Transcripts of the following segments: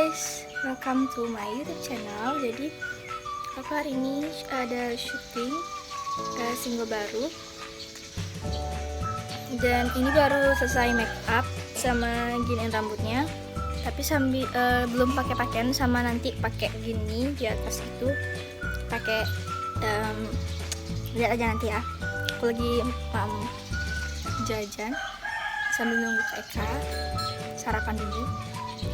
guys, welcome to my YouTube channel. Jadi aku hari ini ada syuting single baru. Dan ini baru selesai make up sama giniin rambutnya. Tapi sambil belum pakai pakaian, sama nanti pakai gini di atas itu. Pakai lihat aja nanti ya. Aku lagi jajan sambil nunggu Kak Eka sarapan dulu.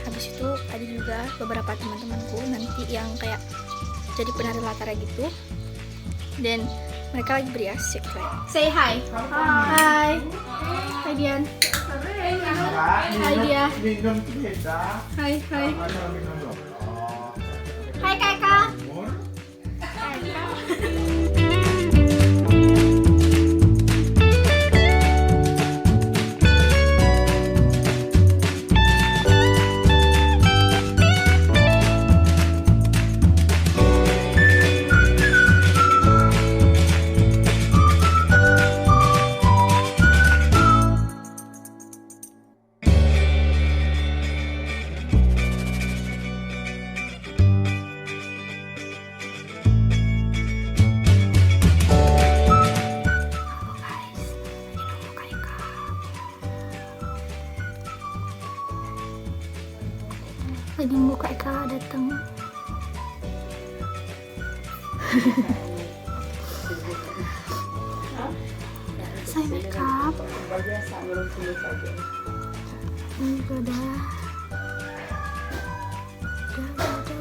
Habis itu ada juga beberapa teman-temanku nanti yang kayak jadi penari latar gitu, dan mereka lagi beriasik kayak. Say hi. Hai. Hai Dian. Hai dia. Hai hai. Hai Kak Eka. Lagi nunggu Kak Eka datang. Saya make up. Ini udah.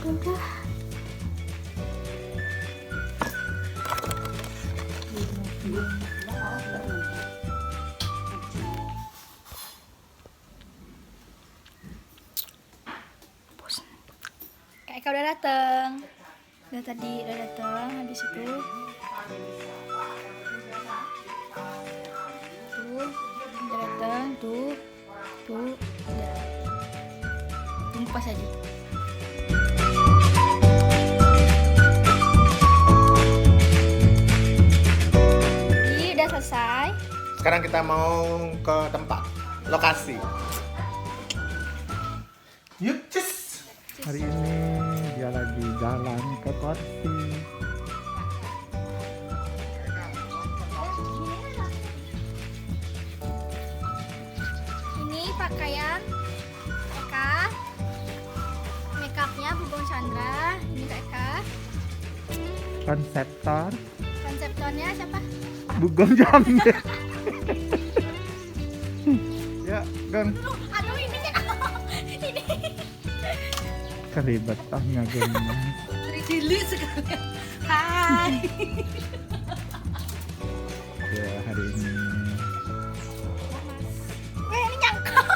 Udah. Kak Eka udah datang. Udah datang. Habis itu tuh udah datang tuh udah. Tunggu pas aja. Jadi udah selesai. Sekarang kita mau ke tempat lokasi. Yuk, cus. Hari ini dia lagi jalan ke Korsi. Ini pakaian Eka, makeupnya Bubong Chandra. Ini Kak Eka. Konseptornya siapa? Bugong Jambe. Ya, Gang. Aduh ini ini. Keribetannya gengnya. Cili sekali. Hai. Ya, hari ini Ini nyangkut.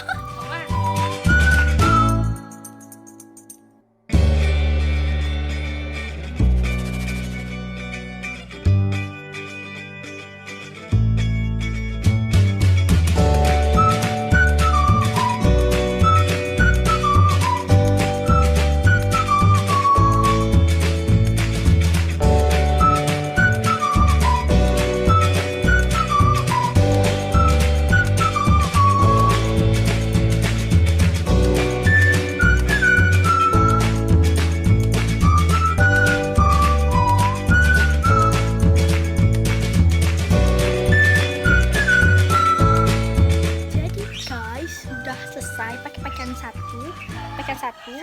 Pakaian satu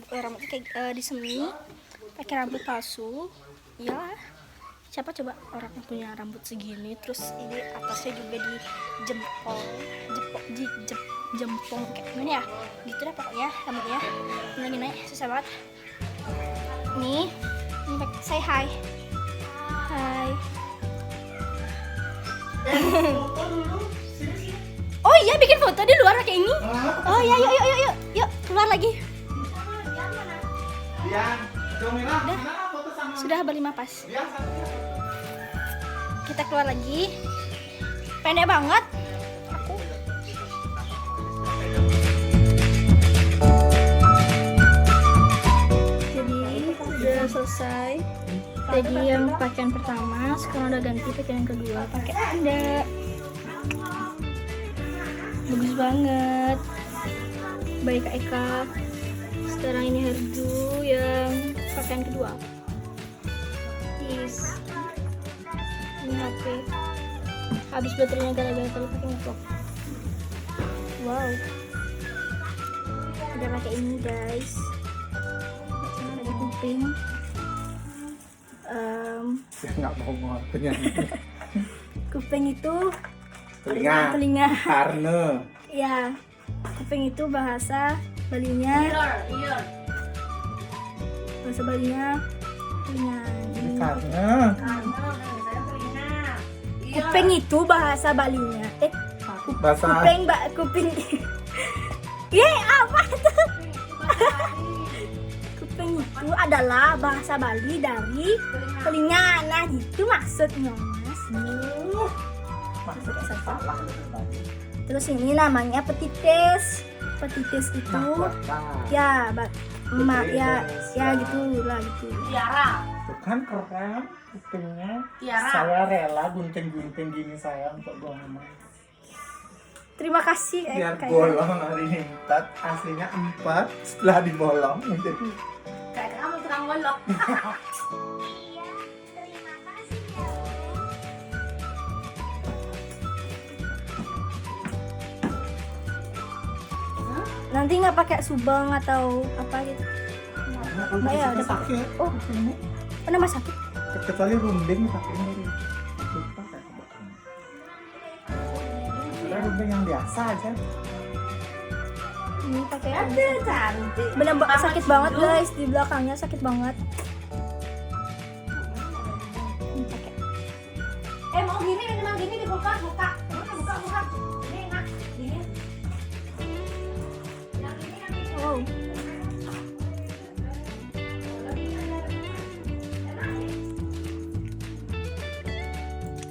rambutnya kayak disemi, pakai rambut palsu. Iyalah, siapa coba orang yang punya rambut segini, terus ini atasnya juga di jempong kayak gimana ya, gitu dah pokoknya rambutnya. Lagi naik susah banget. Nih say hi. Oh iya, bikin foto di luar kayak ini. Oh iya, yuk keluar lagi. Udah, sudah berlima pas. Kita keluar lagi. Pendek banget. Aku. Jadi udah selesai. Tadi yang pakaian pertama, sekarang udah ganti pakaian yang kedua, pakai pendek. Bagus banget. Baik Kak Eka. Sekarang ini Herdu yang pakaian kedua. Yes. Ini HP. Habis baterainya gara-gara terlalu pakai ngevlog. Wow. Udah pakai ini guys. Ada kuping. Saya nggak mau ngomongnya. Kuping itu Telinga. telinga. Karena. Ya. Kuping itu bahasa Balinya. Bahasa Balinya telinga. Karena. Kuping itu bahasa Balinya. Bahasa. Kuping. Ye, apa tuh? Kuping itu adalah bahasa Bali dari telinga. Nah, gitu maksudnya, Mas. Maksudnya salah. Terus ini namanya petitis. Petitis itu ya, ya gitu lah gitu. Tuh kan keren kupingnya. Saya rela gunting-gunting gini saya untuk buang. Terima kasih. Biar kayak- bolong hari ini 4, aslinya 4, setelah dibolong menjadi Kayak kamu tukang bolong. Nanti nggak pakai subang atau apa gitu. Mbak ya udah pakai. sakit. Oh, nama sakit. Kecuali runding pakai ini. Lupa kayak kebakar. Ada runding yang biasa aja. Ini pakai Ada cantik. bener-bener sakit banget guys, di belakangnya sakit banget. Ini pakai. Mau gini memang gini di buka. Buka. Ini enak. Gini. Yang ini. Wow.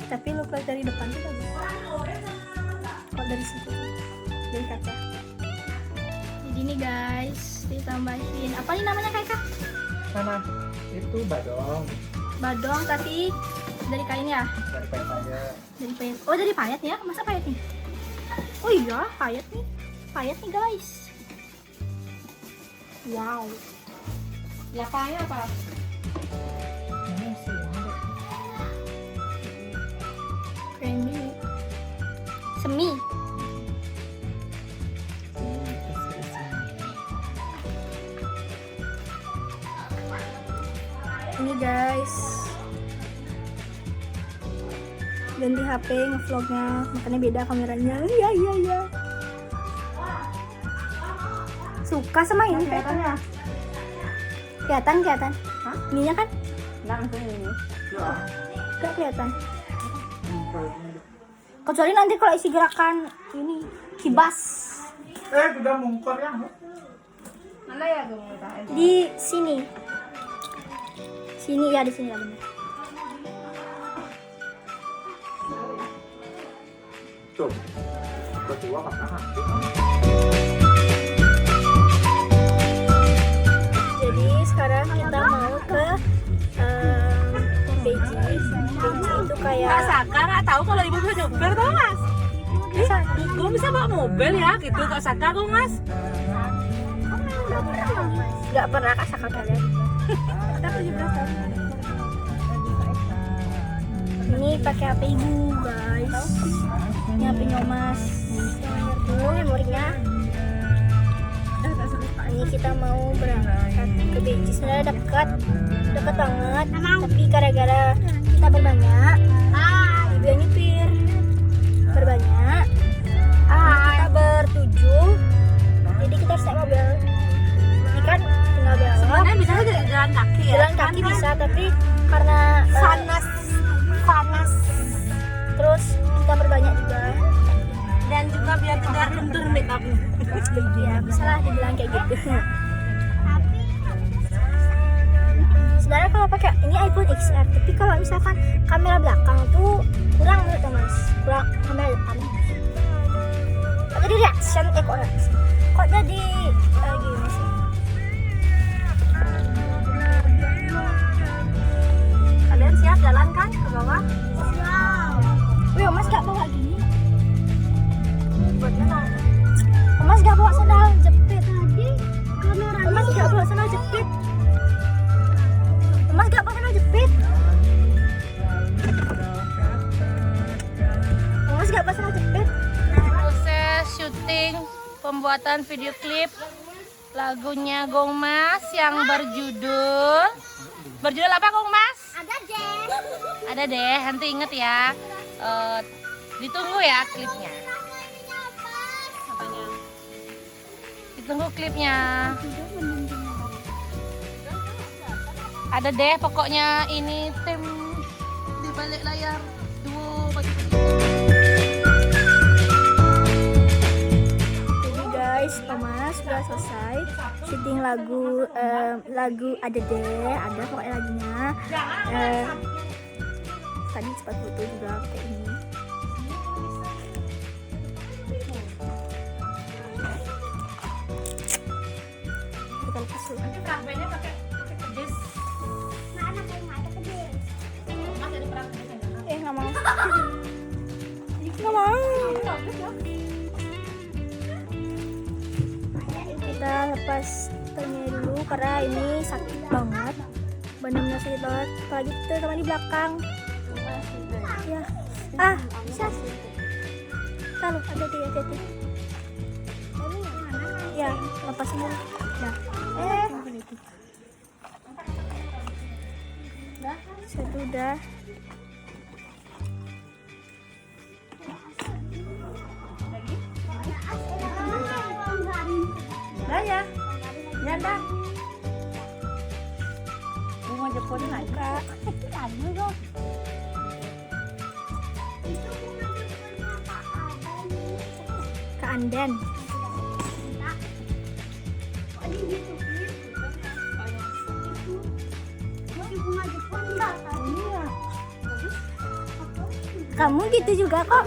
Tapi look like dari depan tuh bagus. Kalau dari situ, dari kaca. Jadi nih guys, ditambahin apa nih namanya kakak? Mana? Itu badong. Badong tapi dari kain ya? Dari payet aja. Dari payet. Oh dari payet ya? Masa payet nih? Oh iya payet nih guys. Wow. Belakangnya apa? Ini sih. Creamy. Semi. Ini guys. Ganti HP ngevlognya, makanya beda kameranya. Iya. Suka sama ini kelihatannya. Kelihatan. Hah? Ininya kan? Langsung ini. Gak kelihatan. Kecuali nanti kalau isi gerakan ini kibas Udah mungkur ya. Mana ya gue di sini. Sini ya, di sini ya benar. Tuh. Kedua karena Jadi sekarang kita mau ke Beji. Beji itu kayak Kak Saka nggak tahu kalau ibu bisa nyopir tau mas? Gue bisa bawa mobil ya gitu Kak Saka kok mas? nggak pernah Kak Saka kalian. Kita 17 tahun. Ini pakai HP ibu guys. Ini HP-nya Mas. Tuh memorinya. Ini kita mau berangkat ke Beji. Sebenarnya dekat banget. Tapi gara-gara kita berbanyak, ibu yang nyupir berbanyak. Kita bertujuh. Jadi kita harus naik mobil. Ini kan tinggal belok. Sebenarnya bisa aja jalan kaki ya? Jalan kaki bisa, tapi karena Panas. terus kita berbanyak juga. Dan juga biar tidak lentur make up. Ya bisa lah dibilang kayak gitu. Sebenarnya kalau pakai ini iPhone XR, tapi kalau misalkan kamera belakang tuh kurang menurut Mas, kurang kamera depan. Kok jadi reaction kok jadi gini sih? Kalian siap jalan kan ke bawah? Wih, Mas gak bawa gini. Buatnya Mas gak bawa sandal jepit tadi. Kamera Mas gak pembuatan video klip lagunya Gong Mas yang berjudul apa Gong Mas? Ada deh, nanti inget ya. Ditunggu ya klipnya. Ditunggu klipnya. Ada deh pokoknya ini tim di balik layar duo baju-baju. Jadi guys, Thomas sudah selesai syuting lagu ada deh, ada pokoknya lagunya. Tadi sempat foto juga kayak ini. Kita lepas dulu. Nggak mau. Nggak mau. Kita lepas tanya dulu karena ini sakit banget. Benar-benar sakit banget. Apalagi tuh teman di belakang. Ya. Bisa. Tahu, hati-hati. Ya, lepas dulu. Nah. Satu udah. Ya. Nyanda. Bunga Jepun enggak? Ke Anden. Kamu gitu juga kok.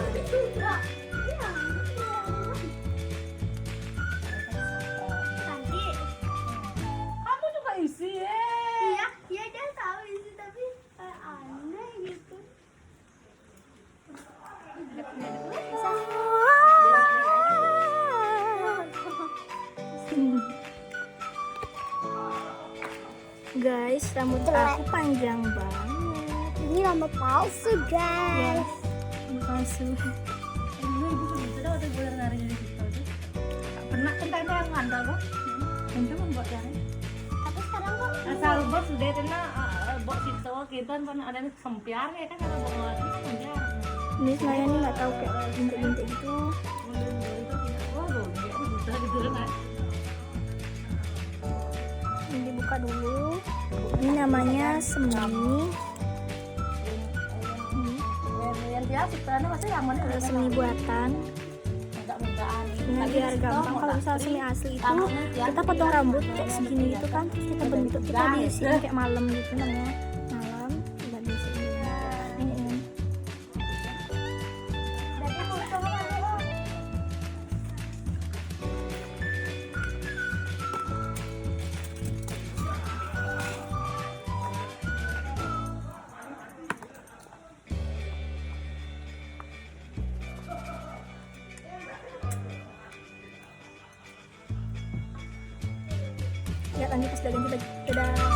Kamu juga isi ya. Iya dia tahu isi tapi aneh gitu. Guys, rambut aku panjang banget. Ini rambut palsu, guys. Palsu. Pernah kan yang ngandal kok. Untuk membuat yang Tapi sekarang kok asal bos sudah kena bos itu kita kan ada sempiar ya kan ada bos itu sempiar. ini saya nih nggak tahu kayak bintik-bintik gitu. Ini dibuka dulu. Ini namanya semi. Yang biasa karena masih aman Kalau semi buatan. Ini biar gampang. Kalau misalnya semi asli itu kita potong rambut kayak segini gitu kan, terus kita bentuk, kita diisiin kayak malam gitu namanya. Malam kita diisiin. Ini. Lihat nanti pas udah ganti baju. Dadah.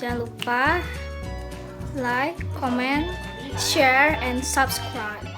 Jangan lupa like, comment, share, and subscribe.